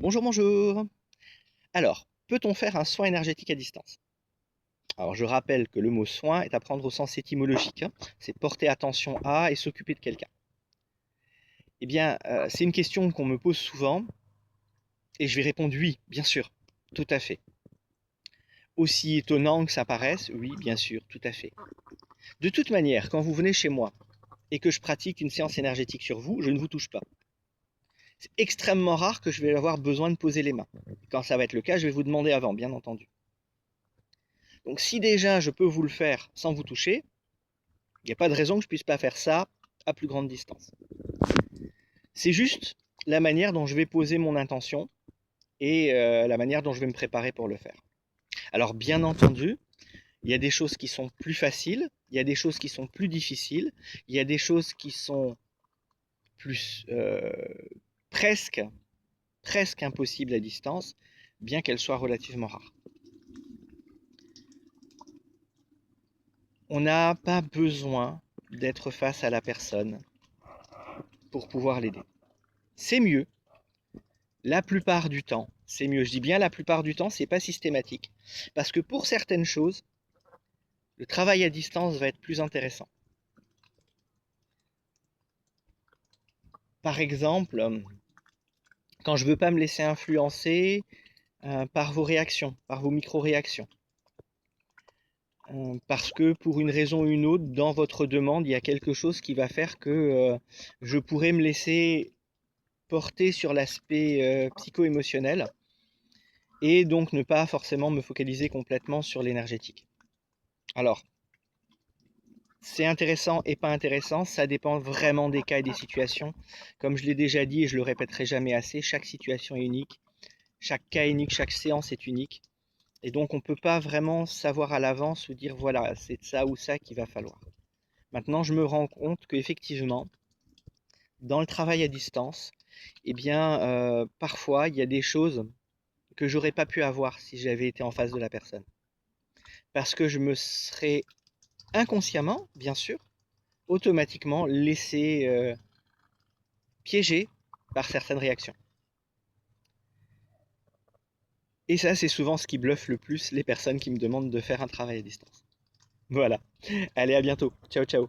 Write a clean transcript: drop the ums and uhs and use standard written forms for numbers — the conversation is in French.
Bonjour, bonjour. Alors, peut-on faire un soin énergétique à distance? Alors, je rappelle que le mot soin est à prendre au sens étymologique, hein. C'est porter attention à et s'occuper de quelqu'un. Eh bien, c'est une question qu'on me pose souvent et je vais répondre oui, bien sûr, tout à fait. Aussi étonnant que ça paraisse, oui, bien sûr, tout à fait. De toute manière, quand vous venez chez moi et que je pratique une séance énergétique sur vous, je ne vous touche pas. C'est extrêmement rare que je vais avoir besoin de poser les mains. Quand ça va être le cas, je vais vous demander avant, bien entendu. Donc si déjà je peux vous le faire sans vous toucher, il n'y a pas de raison que je puisse pas faire ça à plus grande distance. C'est juste la manière dont je vais poser mon intention et la manière dont je vais me préparer pour le faire. Alors bien entendu, il y a des choses qui sont plus faciles, il y a des choses qui sont plus difficiles, il y a des choses qui sont plus presque, presque impossibles à distance, bien qu'elles soient relativement rares. On n'a pas besoin d'être face à la personne pour pouvoir l'aider. C'est mieux la plupart du temps, c'est mieux. Je dis bien la plupart du temps, c'est pas systématique. Parce que pour certaines choses, le travail à distance va être plus intéressant. Par exemple, quand je veux pas me laisser influencer par vos réactions, par vos micro-réactions. Parce que pour une raison ou une autre, dans votre demande, il y a quelque chose qui va faire que je pourrais me laisser porter sur l'aspect psycho-émotionnel et donc ne pas forcément me focaliser complètement sur l'énergétique. Alors, c'est intéressant et pas intéressant, ça dépend vraiment des cas et des situations. Comme je l'ai déjà dit et je le répéterai jamais assez, chaque situation est unique, chaque cas est unique, chaque séance est unique. Et donc on ne peut pas vraiment savoir à l'avance ou dire voilà, c'est ça ou ça qu'il va falloir. Maintenant, je me rends compte qu'effectivement, dans le travail à distance, eh bien, parfois, il y a des choses que j'aurais pas pu avoir si j'avais été en face de la personne. Parce que je me serais inconsciemment, bien sûr, automatiquement laissé piégé par certaines réactions. Et ça, c'est souvent ce qui bluffe le plus les personnes qui me demandent de faire un travail à distance. Voilà. Allez, à bientôt. Ciao, ciao.